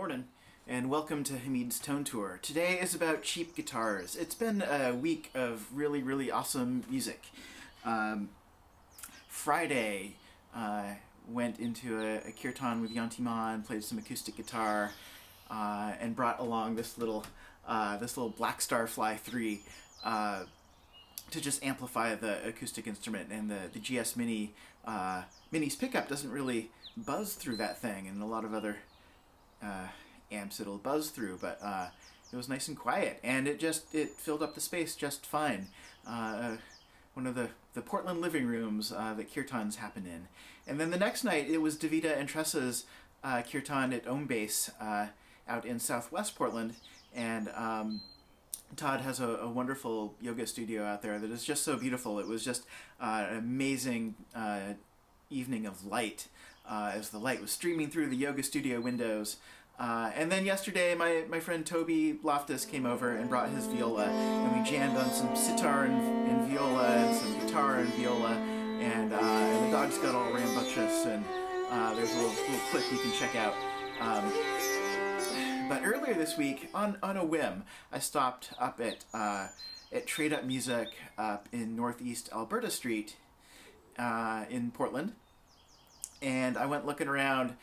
Morning, and welcome to Hamid's Tone Tour. Today is about cheap guitars. It's been a week of really awesome music. Friday, went into a kirtan with Yantima and played some acoustic guitar, and brought along this little Blackstar Fly 3 to just amplify the acoustic instrument. And the GS Mini's pickup doesn't really buzz through that thing, and a lot of other amps it'll buzz through, but it was nice and quiet, and it filled up the space just fine. One of the Portland living rooms that kirtans happen in. And then the next night it was Davida and Tressa's kirtan at Base out in southwest Portland, and Todd has a wonderful yoga studio out there that is just so beautiful. It was just an amazing evening of light as the light was streaming through the yoga studio windows. And then yesterday my friend Toby Loftus came over and brought his viola, and we jammed on some sitar and viola and some guitar and viola, and the dogs got all rambunctious, and there's a little clip you can check out. But earlier this week, on a whim, I stopped up at Trade Up Music up in Northeast Alberta Street in Portland, and I went looking around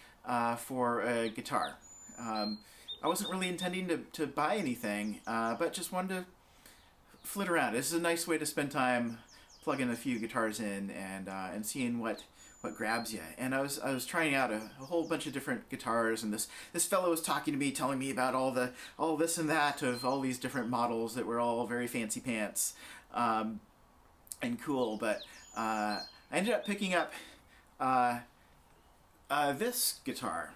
for a guitar. I wasn't really intending to buy anything, but just wanted to flit around. This is a nice way to spend time, plugging a few guitars in and seeing what grabs you. And I was trying out a whole bunch of different guitars, and this fellow was talking to me, telling me about all this and that of all these different models that were all very fancy pants and cool. But I ended up picking up this guitar.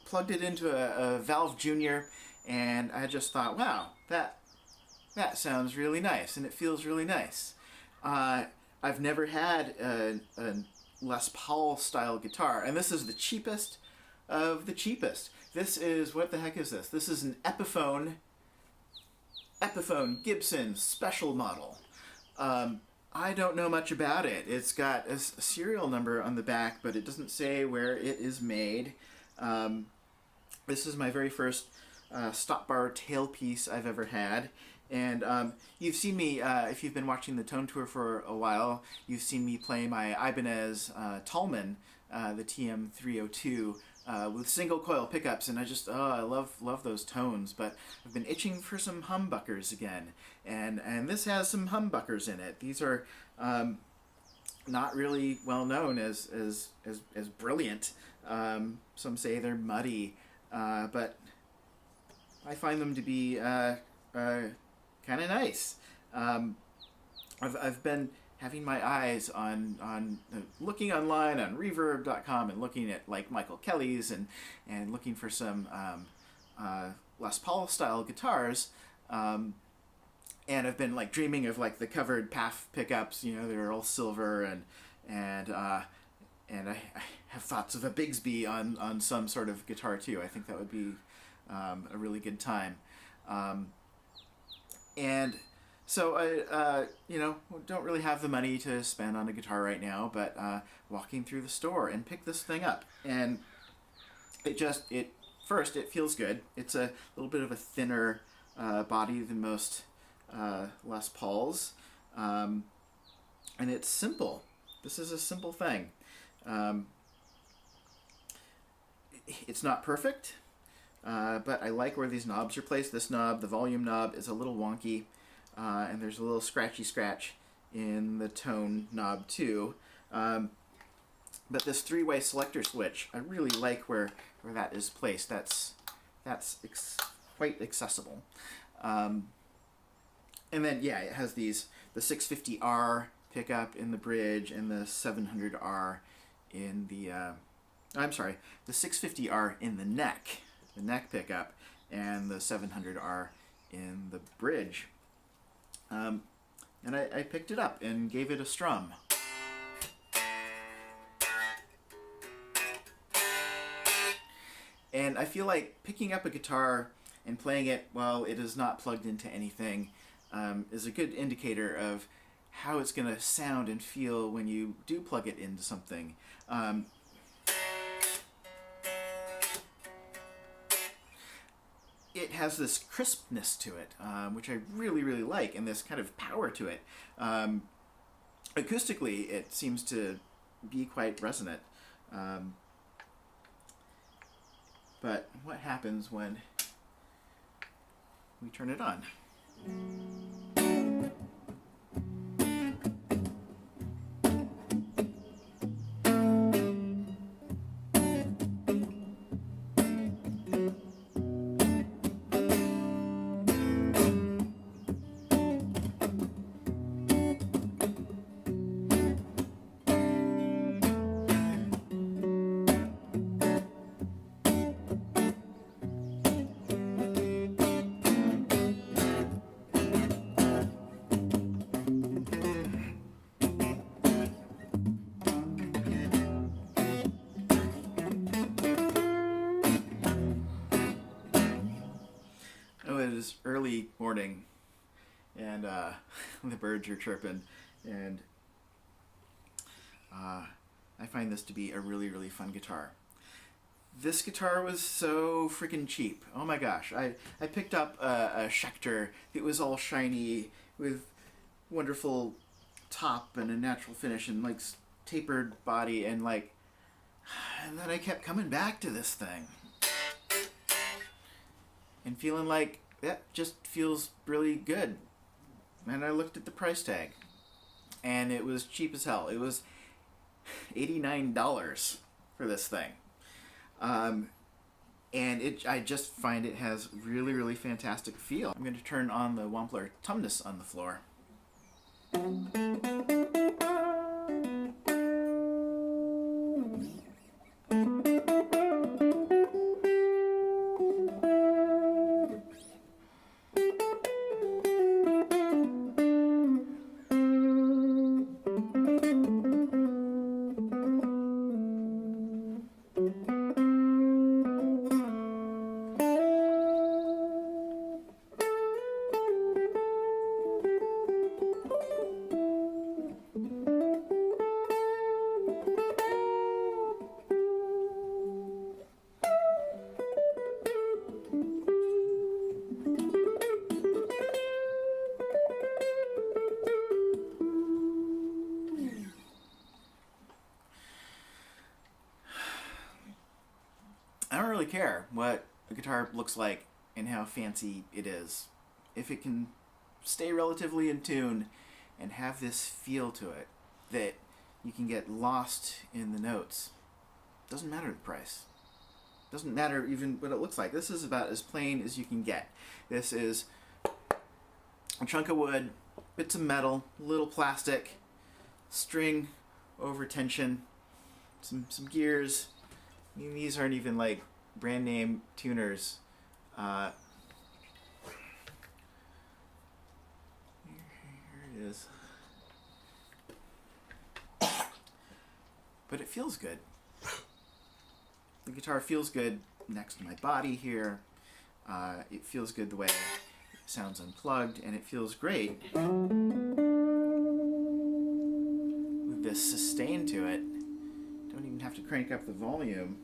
Plugged it into a Valve Junior, and I just thought, wow, that sounds really nice, and it feels really nice. I've never had a Les Paul style guitar, and this is the cheapest of the cheapest. This is, what the heck is this? This is an Epiphone Gibson Special Model. I don't know much about it. It's got a serial number on the back, but it doesn't say where it is made. This is my very first stop bar tailpiece I've ever had, and you've seen me, if you've been watching the Tone Tour for a while, you've seen me play my Ibanez Tallman, the TM302, with single coil pickups, and I love those tones. But I've been itching for some humbuckers again, and this has some humbuckers in it. These are not really well known as brilliant. Some say they're muddy, but I find them to be kind of nice. I've been having my eyes on looking online on Reverb.com and looking at like Michael Kelly's and looking for some Les Paul style guitars. And I've been like dreaming of like the covered PAF pickups, you know, they're all silver, and I have thoughts of a Bigsby on some sort of guitar too. I think that would be a really good time. And so I, don't really have the money to spend on a guitar right now, but walking through the store and pick this thing up, and first it feels good. It's a little bit of a thinner body than most Les Pauls, and it's simple. This is a simple thing. It's not perfect, but I like where these knobs are placed. This knob, the volume knob, is a little wonky, and there's a little scratchy scratch in the tone knob too. But this three-way selector switch, I really like where that is placed. That's quite accessible. And then, yeah, it has the 650R pickup in the bridge and the 700R in the, the 650R in the neck pickup, and the 700R in the bridge. And I picked it up and gave it a strum. And I feel like picking up a guitar and playing it while it is not plugged into anything is a good indicator of how it's going to sound and feel when you do plug it into something. it has this crispness to it, which I really, really like, and this kind of power to it. Acoustically, it seems to be quite resonant. But what happens when we turn it on? It is early morning, and the birds are chirping, and I find this to be a really, really fun guitar. This guitar was so freaking cheap. Oh my gosh. I picked up a Schecter. It was all shiny with wonderful top and a natural finish and like tapered body, and then I kept coming back to this thing and feeling like that just feels really good. And I looked at the price tag, and it was cheap as hell. It was $89 for this thing. And I just find it has really, really fantastic feel. I'm going to turn on the Wampler Tumnus on the floor. I don't really care what a guitar looks like and how fancy it is. If it can stay relatively in tune and have this feel to it that you can get lost in the notes, doesn't matter the price. Doesn't matter even what it looks like. This is about as plain as you can get. This is a chunk of wood, bits of metal, little plastic, string over tension, some gears. I mean, these aren't even like brand name tuners. Here it is. But it feels good. The guitar feels good next to my body here. It feels good the way it sounds unplugged, and it feels great with this sustain to it. Don't even have to crank up the volume.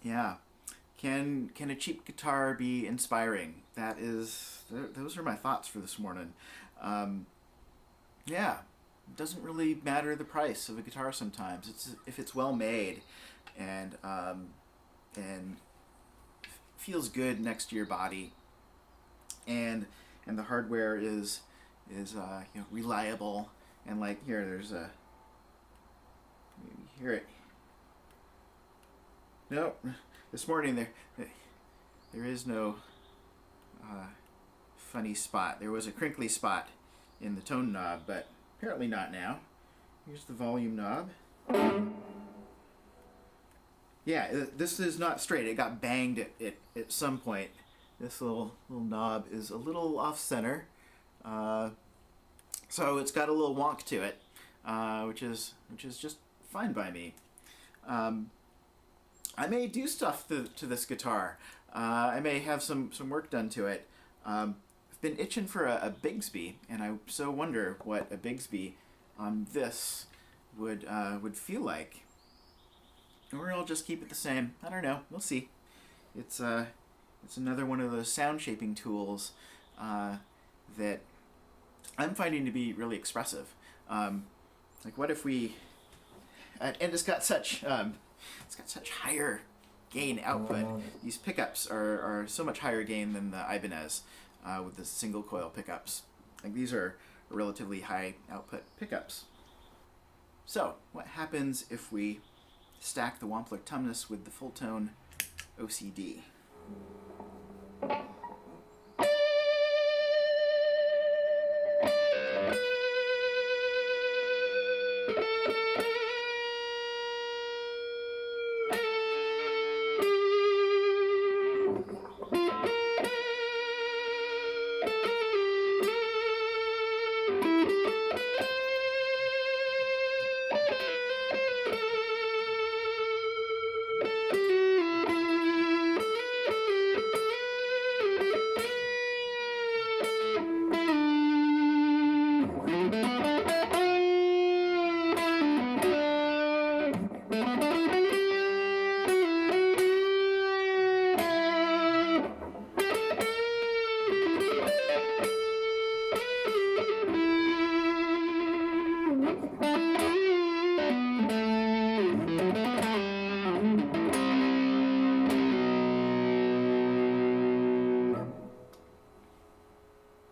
Yeah. Can a cheap guitar be inspiring? Those are my thoughts for this morning. Yeah, it doesn't really matter the price of a guitar sometimes. If it's well made and feels good next to your body, and and the hardware is reliable, and like here, there's a, you hear it. Nope, this morning there is no funny spot. There was a crinkly spot in the tone knob, but apparently not now. Here's the volume knob. Yeah, this is not straight. It got banged at some point. This little knob is a little off center, so it's got a little wonk to it, which is just fine by me. I may do stuff to this guitar. I may have some work done to it. I've been itching for a Bigsby, and I so wonder what a Bigsby on this would feel like. Or I'll just keep it the same. I don't know. We'll see. It's another one of those sound shaping tools that I'm finding to be really expressive. Like, what if we? And it's got such higher gain output. These pickups are so much higher gain than the Ibanez with the single coil pickups. Like, these are relatively high output pickups. So what happens if we stack the Wampler Tumnus with the Fulltone OCD?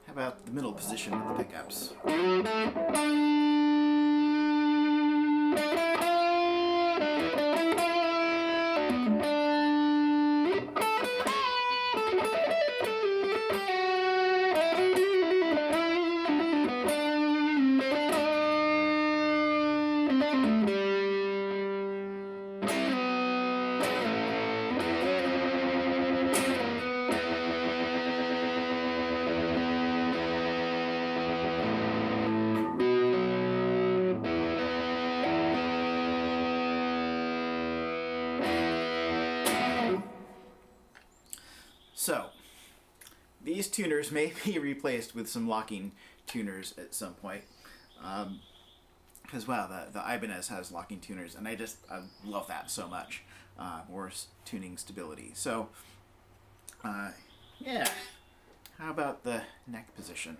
About the middle position with the pickups. So, these tuners may be replaced with some locking tuners at some point. Because, wow, the Ibanez has locking tuners, and I love that so much. More tuning stability. So, yeah. How about the neck position?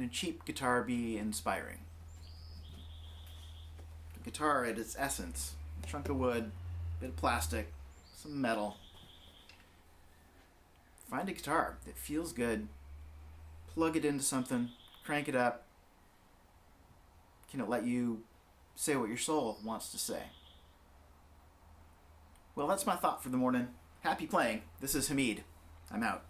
Can a cheap guitar be inspiring? The guitar at its essence, a chunk of wood, a bit of plastic, some metal. Find a guitar that feels good, plug it into something, crank it up. Can it let you say what your soul wants to say? Well, that's my thought for the morning. Happy playing. This is Hamid. I'm out.